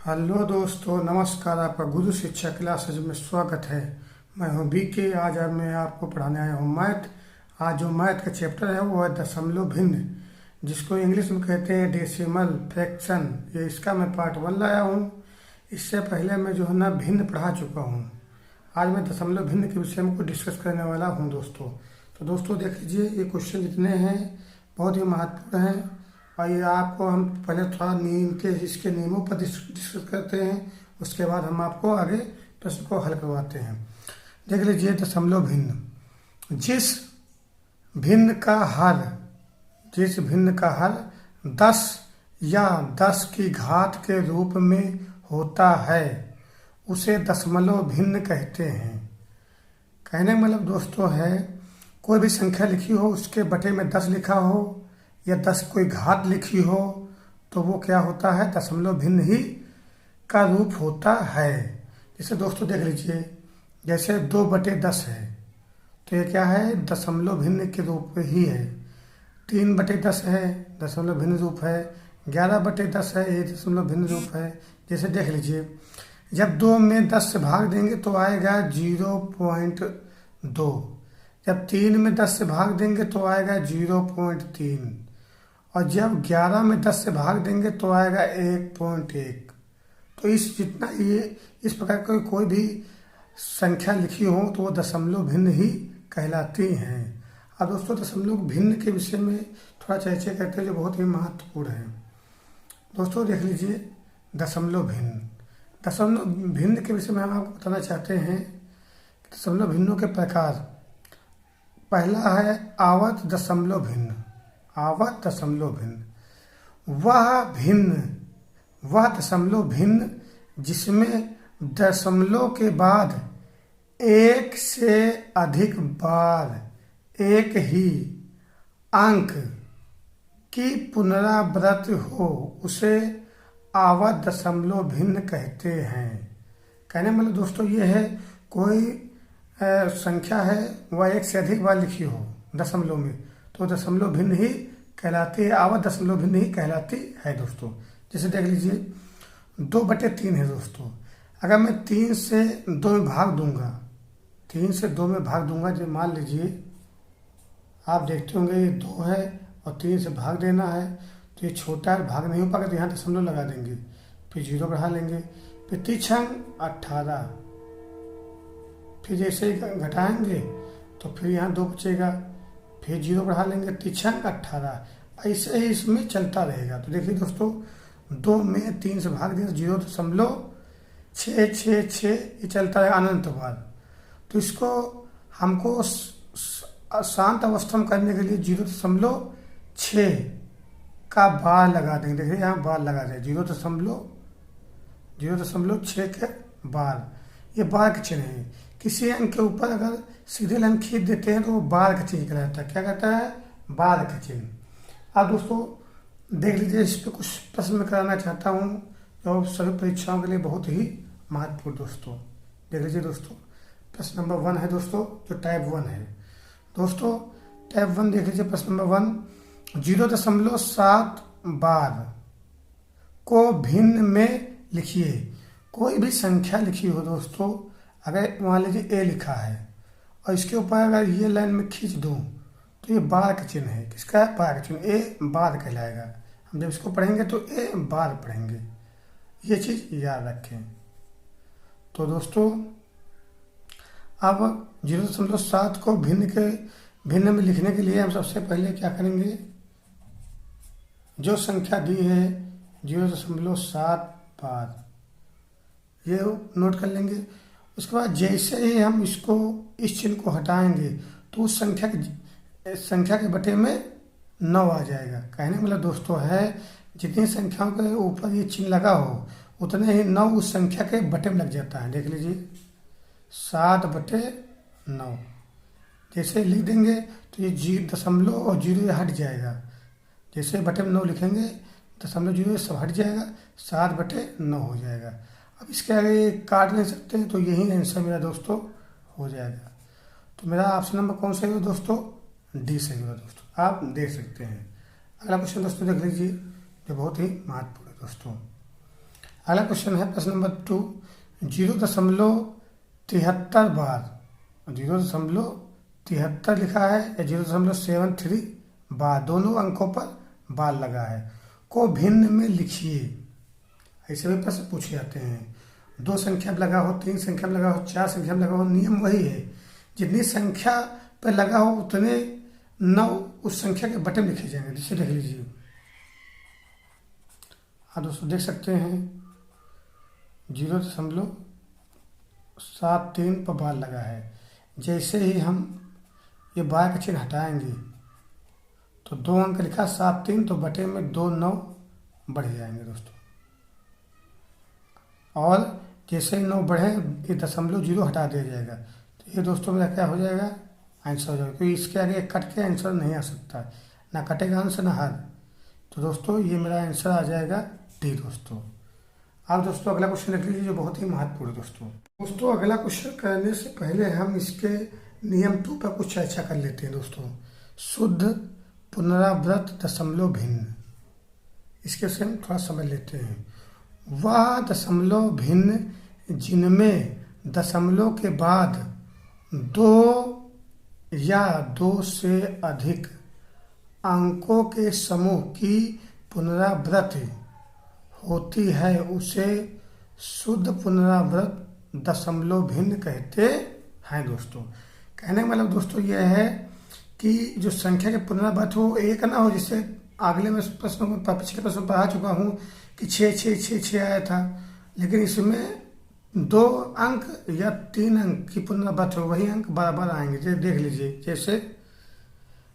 Hello दोस्तों, नमस्कार। आपका गुरु शिक्षा क्लासेज में स्वागत है। मैं हूं बीके। आज मैं आपको पढ़ाने आया हूं मैथ। आज जो मैथ का चैप्टर है वो है दशमलव भिन्न, जिसको इंग्लिश में कहते हैं डेसिमल फ्रैक्शन। ये इसका मैं पार्ट 1 लाया हूं। इससे पहले मैं जो है ना भिन्न पढ़ा चुका हूं। आज मैं दशमलव भिन्न के विषय में कुछ डिस्कस करने वाला हूं दोस्तों। तो दोस्तों देख लीजिए, ये क्वेश्चन जितने हैं बहुत ही महत्वपूर्ण हैं। और ये आपको हम पहले थोड़ा इसके नियमों पर डिस्कस करते हैं, उसके बाद हम आपको आगे प्रश्न को हल करवाते हैं। देख लीजिए, दशमलव भिन्न। जिस भिन्न का हर 10 या 10 की घात के रूप में होता है उसे दशमलव भिन्न कहते हैं। कहने का मतलब दोस्तों है, कोई भी संख्या लिखी हो, उसके बटे में 10 लिखा हो या 10 कोई घात लिखी हो, तो वो क्या होता है, दशमलव भिन्न ही का रूप होता है। जैसे दोस्तों देख लीजिए, जैसे 2/10 है तो ये क्या है, दशमलव भिन्न के रूप में ही है। 3/10 है, दशमलव भिन्न रूप है। 11/10 है, ये दशमलव भिन्न रूप है। जैसे देख लीजिए, जब 2 में 10 से भाग देंगे तो आएगा 0.2। जब 3 में 10 से भाग देंगे तो आएगा 0.3। और जब 11 में 10 से भाग देंगे तो आएगा 1.1। तो इस प्रकार की कोई भी संख्या लिखी हो तो वो दशमलव भिन्न ही कहलाती हैं। अब दोस्तों, दशमलव भिन्न के विषय में थोड़ा चर्चा करते हैं जो बहुत ही महत्वपूर्ण है। दोस्तों देख लीजिए, दशमलव भिन्न के विषय में हम आपको बताना चाहते हैं कि दशमलव भिन्नों के प्रकार। पहला है आवर्त दशमलव भिन्न। वह दशमलव भिन्न जिसमें दशमलव के बाद एक से अधिक बार एक ही अंक की पुनरावृत्ति हो, उसे आवर्त दशमलव भिन्न कहते हैं। कहने मतलब दोस्तों ये है, कोई संख्या है वह एक से अधिक बार लिखी हो दशमलव में, तो दशमलव भिन्न ही कहलाती है, आवर्त दशमलव भिन्न ही कहलाती है दोस्तों। जैसे देख लीजिए, 2/3 है दोस्तों। अगर मैं 3 से 2 में भाग दूंगा, जो मान लीजिए आप देखते होंगे ये 2 है और 3 से भाग देना है, तो ये छोटा है, भाग नहीं हो पाएगा, तो यहाँ दशमलव लगा देंगे, फिर 0 बढ़ा लेंगे, फिर 3×6 18। फिर जैसे ही घटाएंगे तो फिर यहाँ 2 बचेगा, फिर 0 बढ़ा लेंगे, 3×6 18। ऐसे ही इसमें चलता रहेगा। तो देखिए दोस्तों, 2 में 3 से भाग दिया, 0.666 ये चलता है अनंत बार। तो इसको हमको शांत अवस्था में करने के लिए 0.6 का बार लगा देंगे। देखिए यहाँ बार लगा दें, 0.6 के बार। ये बार का चिन्ह है। किसी अंक के ऊपर अगर सीधे लाइन खींच देते हैं तो वो बार का चिन्ह कहलाता है। क्या कहता है, बार का चिन्ह। अब दोस्तों देख लीजिए, इस पर कुछ प्रश्न मैं कराना चाहता हूँ जो सभी परीक्षाओं के लिए बहुत ही महत्वपूर्ण दोस्तों। देख लीजिए दोस्तों, प्रश्न नंबर 1 है दोस्तों, जो टाइप 1 है दोस्तों। टाइप 1 देख लीजिए, प्रश्न नंबर 1, 0.7 बार को भिन्न में लिखिए। कोई भी संख्या लिखी हो दोस्तों, अगर मान लीजिए ए लिखा है और इसके ऊपर अगर ये लाइन में खींच दूं तो ये बार का चिन्ह है। किसका है, बार का चिन्ह। ए बार कहलाएगा। हम जब इसको पढ़ेंगे तो ए बार पढ़ेंगे, ये चीज याद रखें। तो दोस्तों अब 0.7 को भिन्न में लिखने के लिए हम सबसे पहले क्या करेंगे, जो संख्या दी है 0.7 बार, ये नोट कर लेंगे। उसके बाद जैसे ही हम इस चिन्ह को हटाएंगे तो उस संख्या के बटे में 9 आ जाएगा। कहने मतलब दोस्तों है, जितनी संख्याओं के ऊपर ये चिन्ह लगा हो उतने ही 9 उस संख्या के बटे में लग जाता है। देख लीजिए, 7/9 जैसे लिख देंगे तो ये दशमलव और 0 हट जाएगा। जैसे बटे में 9 लिखेंगे, दशमलव 0 सब हट जाएगा, 7/9 हो जाएगा। अब इसके आगे काट नहीं सकते हैं, तो यही आंसर मेरा दोस्तों हो जाएगा। तो मेरा ऑप्शन नंबर कौन सा है दोस्तों, डी सही होगा दोस्तों। आप देख सकते हैं। अगला क्वेश्चन दोस्तों देख लीजिए, जो बहुत ही महत्वपूर्ण है दोस्तों। अगला क्वेश्चन है प्रश्न नंबर 2, 0.73 बार, 0.73 लिखा है या 0.73 बार, दोनों अंकों पर बार लगा है, को भिन्न में लिखिए। ऐसे भी प्रश्न पूछे जाते हैं। 2 संख्या में लगा हो, 3 संख्या में लगा हो, 4 संख्या में लगा हो, नियम वही है, जितनी संख्या पर लगा हो उतने 9 उस संख्या के बटे लिखे जाएंगे। जिसे देख लीजिए। हाँ दोस्तों, देख सकते हैं 0.73 पर बार लगा है। जैसे ही हम ये बार का चिन्ह हटाएंगे तो 2 अंक लिखा 73, तो बटे में 2 9 बढ़ जाएंगे दोस्तों। और जैसे ही 9 बढ़े ये दशमलव 0 हटा दिया जाएगा, तो ये दोस्तों मेरा क्या हो जाएगा, आंसर हो जाएगा। क्योंकि इसके आगे कट के आंसर नहीं आ सकता, ना कटेगा आंसर ना हर। तो दोस्तों ये मेरा आंसर आ जाएगा डी दोस्तों। अब दोस्तों अगला क्वेश्चन देख लीजिए, जो बहुत ही महत्वपूर्ण है दोस्तों। अगला क्वेश्चन करने से पहले हम इसके नियम 2 पर कुछ चर्चा कर लेते हैं दोस्तों। शुद्ध, पुनरावृत, दशमलव, भिन्न, इसके से हम थोड़ा समझ लेते हैं। वह दशमलव भिन्न जिनमें दशमलव के बाद 2 या 2 से अधिक अंकों के समूह की पुनरावृत्ति होती है, उसे शुद्ध पुनरावृत दशमलव भिन्न कहते हैं दोस्तों। कहने का मतलब दोस्तों यह है कि जो संख्या के पुनरावृत्ति हो एक ना हो, जिससे अगले में प्रश्नों में पिछले प्रश्न में पढ़ा चुका हूँ कि 6 6 6 6 आया था, लेकिन इसमें 2 अंक या 3 अंक की पुनरावृत्ति हो, वही अंक बार बार आएंगे। जैसे देख लीजिए, जैसे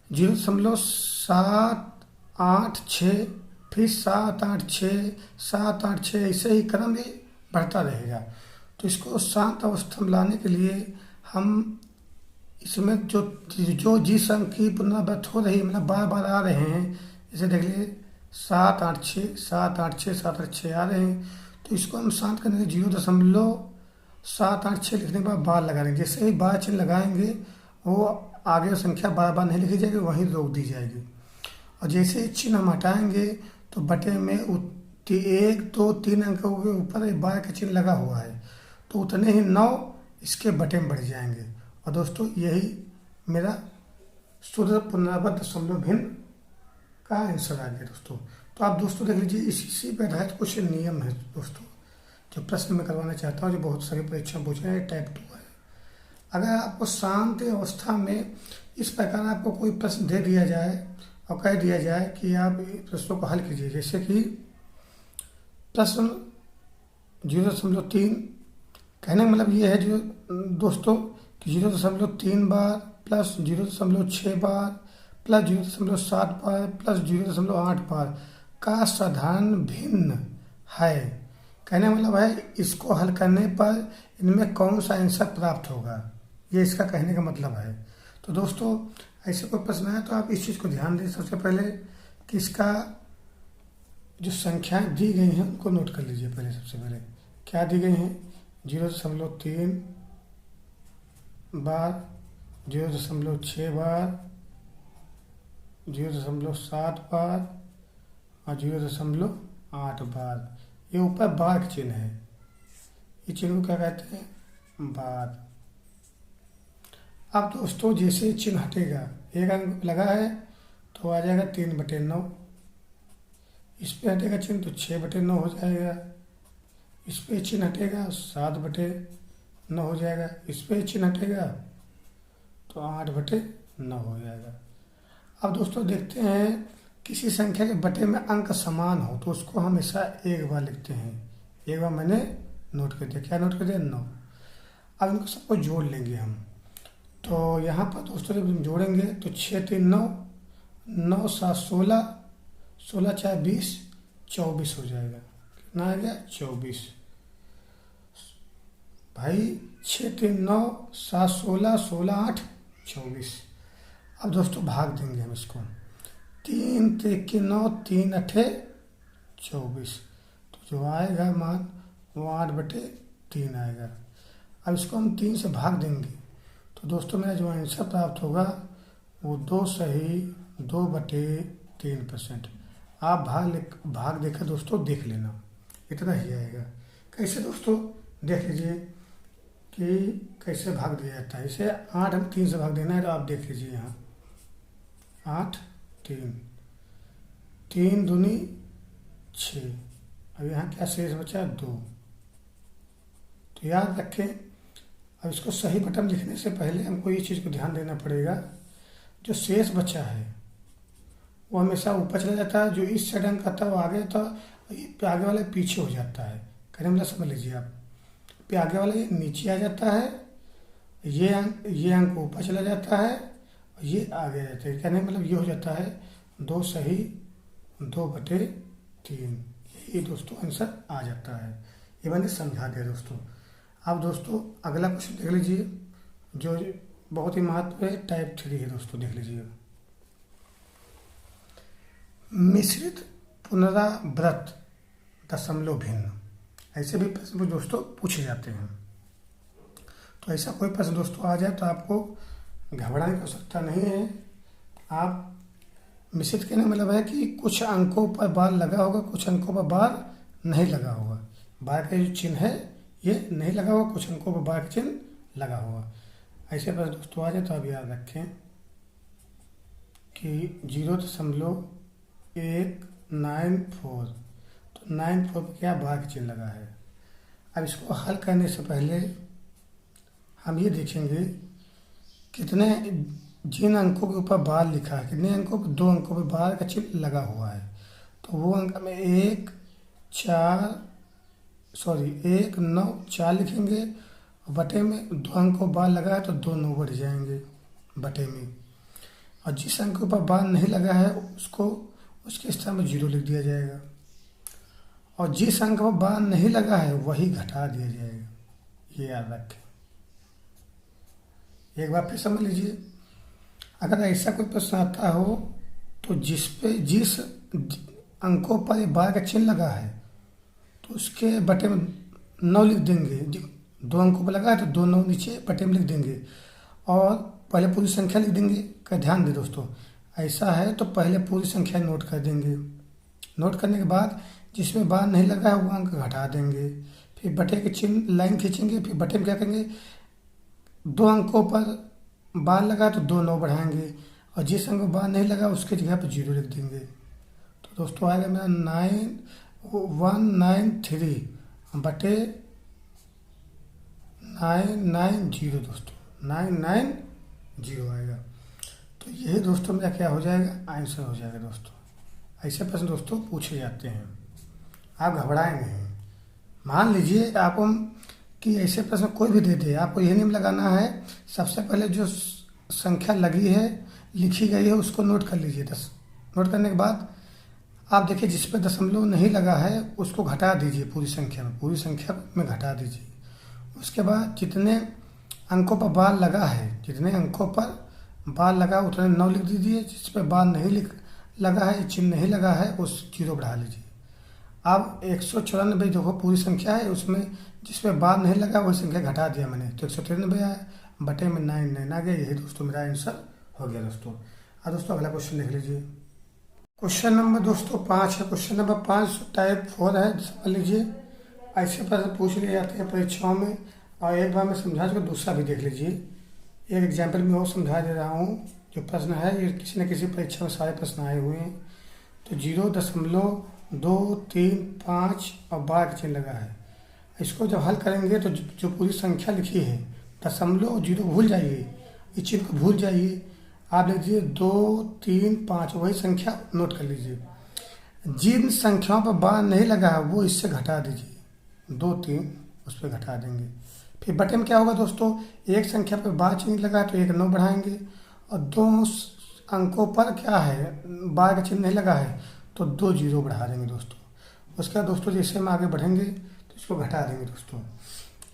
0.786, फिर 786, 786, ऐसे ही क्रम में बढ़ता रहेगा। तो इसको शांत अवस्था में लाने के लिए हम इसमें जो जिस अंक की पुनरावृत्ति हो रही है, मतलब बार बार आ रहे हैं, जैसे देख लीजिए 786 786 786 आ रहे हैं, तो इसको हम शांत करने के 0.786 लिखने के बाद बार लगा देंगे। जैसे ही बार चिन्ह लगाएंगे वो आगे संख्या बार बार नहीं लिखी जाएगी, वहीं रोक दी जाएगी। और जैसे ही चिन्ह हम हटाएंगे तो बटे में 1 2 3 अंकों के ऊपर एक बार का चिन्ह लगा हुआ है, तो उतने ही 9 इसके बटे में बढ़ जाएंगे। और दोस्तों यही मेरा शुद्ध पुनरावृत दशमलव भिन्न का आंसर आ गया दोस्तों। तो आप दोस्तों देख लीजिए, इसी पर आधारित कुछ नियम है दोस्तों, जो प्रश्न में करवाना चाहता हूँ, जो बहुत सारी परीक्षा पूछे हैं, टाइप 2 है। अगर आपको शांत अवस्था में इस प्रकार आपको कोई प्रश्न दे दिया जाए और कह दिया जाए कि आप प्रश्नों को हल कीजिए, जैसे कि प्रश्न 0.3, कहने का मतलब ये है जो दोस्तों कि 0.3 बार प्लस 0.6 बार प्लस 0.7 बार प्लस 0.8 बार का साधारण भिन्न है। कहने का मतलब है इसको हल करने पर इनमें कौन सा आंसर प्राप्त होगा, ये इसका कहने का मतलब है। तो दोस्तों ऐसे कोई प्रश्न है तो आप इस चीज़ को ध्यान दें सबसे पहले कि इसका जो संख्याएं दी गई हैं उनको नोट कर लीजिए। पहले सबसे पहले क्या दी गई हैं, 0.3 बार, 0.6 बार, 0.7 बार और 0.8 बार। ये ऊपर बार का चिन्ह है, ये चिन्ह को क्या कहते हैं, बार। अब दोस्तों जैसे चिन्ह हटेगा, एक अंक लगा है तो आ जाएगा 3/9, इस पे हटेगा चिन्ह तो 6/9 हो जाएगा, इस पे चिन्ह हटेगा 7/9 हो जाएगा, इस पे चिन्ह हटेगा तो 8/9 हो जाएगा। अब दोस्तों देखते हैं, किसी संख्या के बटे में अंक समान हो तो उसको हमेशा एक बार लिखते हैं। एक बार मैंने नोट कर दिया, क्या नोट कर दिया, 9। अब इनको सबको जोड़ लेंगे हम, तो यहाँ पर दोस्तों जब हम जोड़ेंगे तो 6 3 9, 9 7 16, 16 4 20, 24 हो जाएगा। कितना आ गया, 24। भाई 6 3 9 7 16, 16 8 24। अब दोस्तों भाग देंगे हम इसको, 3 3 9, 3 8 24, तो जो आएगा मान वो 8/3 आएगा। अब इसको हम 3 से भाग देंगे तो दोस्तों मेरा जो आंसर प्राप्त होगा वो 2 सही 2/3%। आप भाग देकर दोस्तों देख लेना, इतना ही आएगा। कैसे दोस्तों देख लीजिए कि कैसे भाग दिया जाता है। इसे 8 हम 3 से भाग देना है, तो आप देख लीजिए यहाँ 8 3, 3 दूनी 6। अब यहाँ क्या शेष बचा 2। तो याद रखें, अब इसको सही बटन लिखने से पहले हमको ये चीज़ को ध्यान देना पड़ेगा, जो शेष बचा है वो हमेशा ऊपर चला जाता है, जो इस साइड अंक आता है वो आगे था, आगे वाला पीछे हो जाता है। कहने मतलब समझ लीजिए आप, पे आगे वाला ये नीचे आ जाता है, ये अंक ऊपर चला जाता है और ये आगे जाता है। कहने मतलब ये हो जाता है 2 सही 2/3। ये दोस्तों आंसर आ जाता है। ये मैंने समझा दिया दोस्तों। अब दोस्तों अगला क्वेश्चन देख लीजिए, जो बहुत ही महत्व है, टाइप 3 है दोस्तों। देख लीजिए, मिश्रित पुनरावृत्त दशमलव भिन्न, ऐसे भी प्रश्न दोस्तों पूछे जाते हैं। तो ऐसा कोई प्रश्न दोस्तों आ जाए तो आपको घबराने की आवश्यकता नहीं है। आप मिश्रित कहने का मतलब है कि कुछ अंकों पर बार लगा होगा, कुछ अंकों पर बार नहीं लगा होगा। बार का जो चिन्ह है ये नहीं लगा हुआ, कुछ अंकों पर बार का चिन्ह लगा हुआ। ऐसे प्रश्न दोस्तों आ जाए तो आप याद रखें कि 0.194, तो 94 पर क्या बार का चिन्ह लगा है। अब इसको हल करने से पहले हम ये देखेंगे कितने जिन अंकों के ऊपर बार लिखा है, कितने अंकों पर 2 अंकों पर बार का चिन्ह लगा हुआ है। तो वो अंक में 1 9 4 लिखेंगे, बटे में 2 अंकों बार लगा है तो 2 9 बढ़ जाएंगे बटे में। और जिस अंक के ऊपर बार नहीं लगा है उसको उसके स्थान में 0 लिख दिया जाएगा, और जिस अंक पर बार नहीं लगा है वही घटा दिया जाएगा। ये याद रखें। एक बार फिर समझ लीजिए, अगर ऐसा कोई प्रश्न आता हो तो जिस अंकों पर ये बार का चिन्ह लगा है तो उसके बटे में 9 लिख देंगे। 2 अंकों पर लगा है तो 2 9 नीचे बटे में लिख देंगे, और पहले पूरी संख्या लिख देंगे। का ध्यान दें दोस्तों, ऐसा है तो पहले पूरी संख्या नोट कर देंगे। नोट करने के बाद जिसमें बार नहीं लगा है वो अंक घटा देंगे, फिर बटे के चिन्ह लाइन खींचेंगे, फिर बटे में क्या करेंगे, 2 अंकों पर बार लगा तो 2 9 बढ़ाएंगे, और जिस अंक में बार नहीं लगा उसके जगह पर 0 लिख देंगे। तो दोस्तों आएगा मेरा 9193 बटे 990 दोस्तों, 990 आएगा। तो यही दोस्तों मेरा क्या हो जाएगा, आंसर हो जाएगा दोस्तों। ऐसे प्रश्न दोस्तों पूछे जाते हैं, आप घबराएं नहीं। मान लीजिए आपको कि ऐसे प्रश्न कोई भी दे दे, आपको यही नियम लगाना है, सबसे पहले जो संख्या लगी है लिखी गई है उसको नोट कर लीजिए। नोट करने के बाद आप देखिए जिस पे दशमलव नहीं लगा है उसको घटा दीजिए, पूरी संख्या में घटा दीजिए। उसके बाद जितने अंकों पर बार लगा है, जितने अंकों पर बार लगा उतने 9 लिख दीजिए, जिस पे बार नहीं लगा है, चिन्ह नहीं लगा है, उस 0 बढ़ा लीजिए। अब 194 देखो पूरी संख्या है, उसमें जिसमें बार नहीं लगा वही संख्या घटा दिया मैंने, तो 193 आया, बटे में 9 आ गया। यही दोस्तों मेरा आंसर हो गया दोस्तों। अब दोस्तों अगला क्वेश्चन देख लीजिए। क्वेश्चन नंबर दोस्तों 5 है। क्वेश्चन नंबर 5 टाइप 4 है, समझ लीजिए। ऐसे प्रश्न पूछ लिए जाते हैं परीक्षाओं में, और एक बार मैं समझा चुका, दूसरा भी देख लीजिए। एक एग्जाम्पल में और समझा दे रहा हूँ। जो प्रश्न है ये किसी न किसी परीक्षा में सारे प्रश्न आए हुए हैं। तो 0.235 और बार का चिन्ह लगा है। इसको जब हल करेंगे तो जो पूरी संख्या लिखी है, दशमलव 0 भूल जाइए, इस चिन्ह को भूल जाइए। आप लिख दीजिए 2 3 5, वही संख्या नोट कर लीजिए। जिन संख्याओं पर बार नहीं लगा है वो इससे घटा दीजिए, 2 3 उस पर घटा देंगे। फिर बटे में क्या होगा दोस्तों, एक संख्या पर बार चिन्ह लगा है तो 1 9 बढ़ाएंगे, और 2 अंकों पर क्या है बार का चिन्ह नहीं लगा है तो 2 0 बढ़ा देंगे दोस्तों। उसके बाद दोस्तों जैसे हम आगे बढ़ेंगे तो इसको घटा देंगे दोस्तों।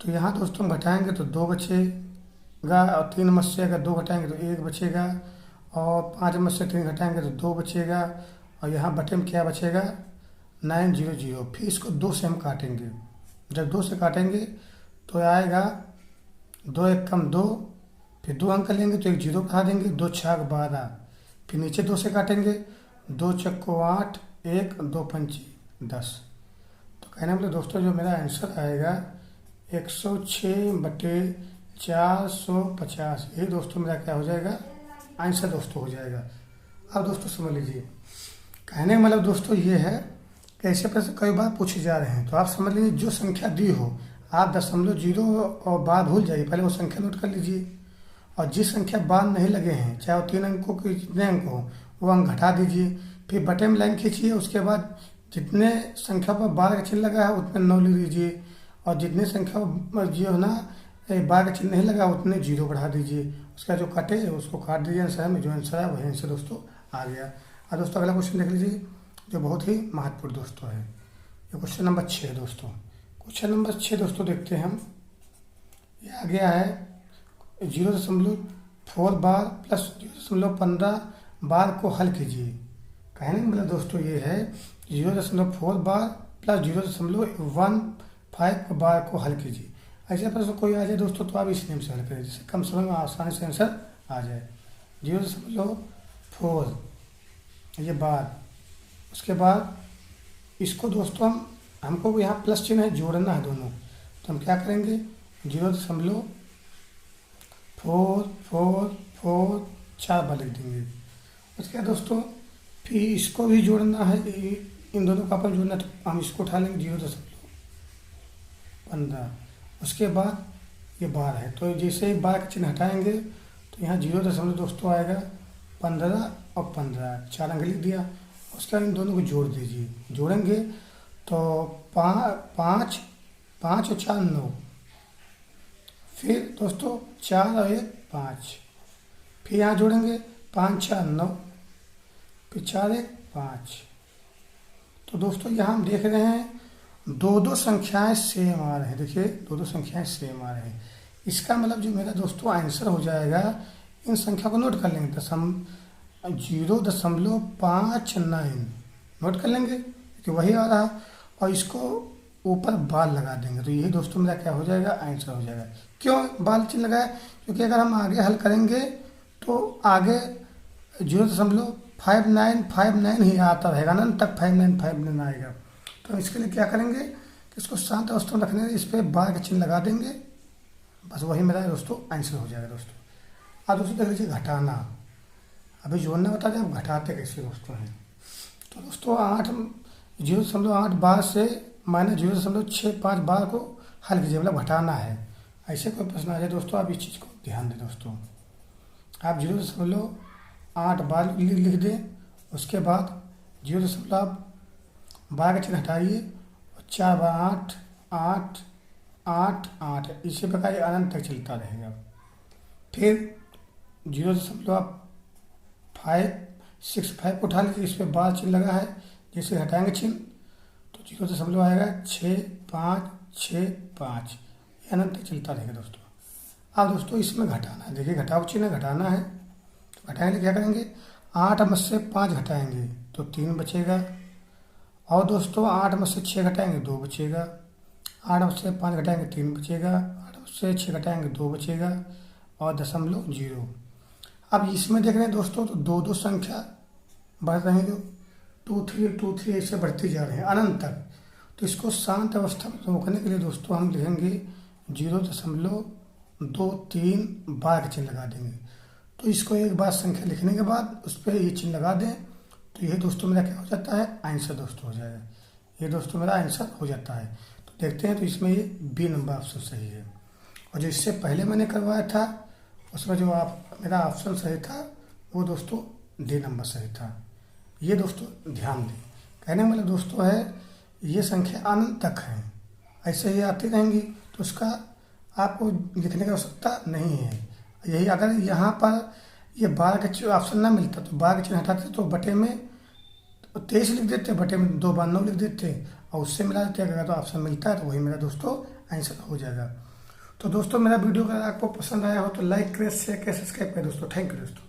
तो यहाँ दोस्तों हम घटाएंगे तो 2 बचेगा, और 3 में से अगर 2 घटाएंगे तो 1 बचेगा, और 5 में से 3 घटाएंगे तो 2 बचेगा, और यहाँ बटे में क्या बचेगा 900। फिर इसको 2 से हम काटेंगे। जब 2 से काटेंगे तो आएगा 2 1 कम 2, फिर 2 अंक लेंगे तो 1 0 बढ़ा देंगे, 2 6 12, फिर नीचे 2 से काटेंगे, 2 6 8, 1 2 5 10। तो कहने मतलब दोस्तों जो मेरा आंसर आएगा 106/450, यही दोस्तों मेरा क्या हो जाएगा आंसर दोस्तों हो जाएगा। अब दोस्तों समझ लीजिए, कहने का मतलब दोस्तों ये है कि ऐसे प्रश्न कई बार पूछे जा रहे हैं, तो आप समझ लीजिए जो संख्या दी हो आप 0.0 और बाद भूल जाइए, पहले वो संख्या नोट कर लीजिए, और जिस संख्या बाद नहीं लगे हैं चाहे वो 3 अंकों के जितने अंक हो वो अंक घटा दीजिए, फिर बटे में लाइन खींचिए, उसके बाद जितने संख्या पर बार का चिन्ह लगा है उतने 9 लिख दीजिए, और जितने संख्या पर जो है ना बार का चिन्ह नहीं लगा उतने 0 बढ़ा दीजिए, उसका जो कटे उसको काट दीजिए आंसर में, जो आंसर है वही आंसर दोस्तों आ गया। और दोस्तों अगला क्वेश्चन देख लीजिए जो बहुत ही महत्वपूर्ण दोस्तों है, ये क्वेश्चन नंबर 6 दोस्तों। क्वेश्चन नंबर 6 दोस्तों देखते हैं हम, ये आ गया है 0.4 बार प्लस 0.15 बार को हल कीजिए। कहने का मतलब दोस्तों ये है 0.4 बार प्लस 0.15 बार को हल कीजिए। ऐसे प्रश्न कोई आ जाए दोस्तों तो आप इस नियम से हल करें जिससे कम समय में आसानी से आंसर आ जाए। 0.4 ये बार, उसके बाद इसको दोस्तों हमको यहाँ प्लस चिन्ह है जोड़ना है दोनों, तो हम क्या करेंगे 0.444 बार लिख देंगे। उसके बाद दोस्तों फिर इसको भी जोड़ना है, इन दोनों का अपन जोड़ना है तो हम इसको उठा लेंगे 0.15, उसके बाद ये बार है तो जैसे ही बार का चिन्ह हटाएंगे तो यहाँ 0 दोस्तों आएगा 15 और 15 4 अंक लिख दिया, उसके बाद इन दोनों को जोड़ दीजिए, जोड़ेंगे तो 5 और 4 9, फिर दोस्तों 4 और 1 5, फिर यहाँ जोड़ेंगे 5 4 9, फिर 4 1 5। तो दोस्तों यहाँ हम देख रहे हैं दो संख्याएं सेम आ रहे हैं, देखिए दो संख्याएं सेम आ रहे हैं, इसका मतलब जो मेरा दोस्तों आंसर हो जाएगा, इन संख्या को नोट कर लेंगे 0.59 नोट कर लेंगे कि वही आ रहा है, और इसको ऊपर बाल लगा देंगे, तो यही दोस्तों मेरा क्या हो जाएगा आंसर हो जाएगा। क्यों बाल चिन्ह लगाया, क्योंकि अगर हम आगे हल करेंगे तो आगे 0.5959 ही आता रहेगा ना, तक 5959 आएगा, तो इसके लिए क्या करेंगे कि इसको शांत अवस्था में रखने इस पर बार का चिन्ह लगा देंगे, बस वही मेरा दोस्तों आंसर हो जाएगा दोस्तों। अब दोस्तों देख लीजिए घटाना, अभी जोड़ना बता दें अब घटाते कैसे दोस्तों हैं, तो दोस्तों 0.8 बार से माइनस 0.65 बार को हल कीजिए, मतलब घटाना है। ऐसे कोई प्रश्न आ जाए दोस्तों आप इस चीज़ को ध्यान दें दोस्तों, आप 0.8 बार लिख दें, उसके बाद 0. बार का चिन्ह हटाइए और 4 बार 8 8 8 8, इसी प्रकार ये अनंत तक चलता रहेगा। फिर 0.565 को उठा लीजिए, इस पर बार चिन्ह लगा है, जैसे हटाएंगे चिन्ह तो 0 आएगा 6 5 6 5, ये अनंत तक चलता रहेगा दोस्तों। अब दोस्तों इसमें घटाना है, देखिए घटाव चिन्ह घटाना है, तो घटाएंगे क्या करेंगे 8 में से 5 घटाएंगे तो 3 बचेगा, और दोस्तों 8 में से 6 घटाएंगे 2 बचेगा, 8 में से 5 घटाएंगे 3 बचेगा, 8 में से 6 घटाएंगे 2 बचेगा, और 0.0। अब इसमें देख रहे हैं दोस्तों तो दो संख्या बढ़ रही हैं, 2 3 ऐसे बढ़ती जा रहे हैं अनंत तक, तो इसको शांत अवस्था में रोकने के लिए दोस्तों हम लिखेंगे 0.23 बार का चिन्ह लगा देंगे। तो इसको एक बार संख्या लिखने के बाद उस पर ये चिन्ह लगा दें तो ये दोस्तों मेरा क्या हो जाता है आंसर दोस्तों हो जाएगा, ये दोस्तों मेरा आंसर हो जाता है। तो देखते हैं तो इसमें ये बी नंबर ऑप्शन सही है, और जो इससे पहले मैंने करवाया था उसमें जो मेरा ऑप्शन सही था वो दोस्तों डी नंबर सही था। ये दोस्तों ध्यान दें, कहने का मतलब दोस्तों है ये संख्या अनंत तक है, ऐसे ही आती रहेंगी तो उसका आपको लिखने की आवश्यकता नहीं है। यही अगर यहाँ पर ये बार का ऑप्शन ना मिलता तो बार का चिन्ह हटाते तो बटे में 23 लिख देते, बटे में 2 बार 9 लिख देते और उससे मिला देते, अगर तो ऑप्शन मिलता है तो वही मेरा दोस्तों आंसर हो जाएगा। तो दोस्तों मेरा वीडियो अगर आपको पसंद आया हो तो लाइक करें, शेयर करें, सब्सक्राइब करें दोस्तों। थैंक यू दोस्तों।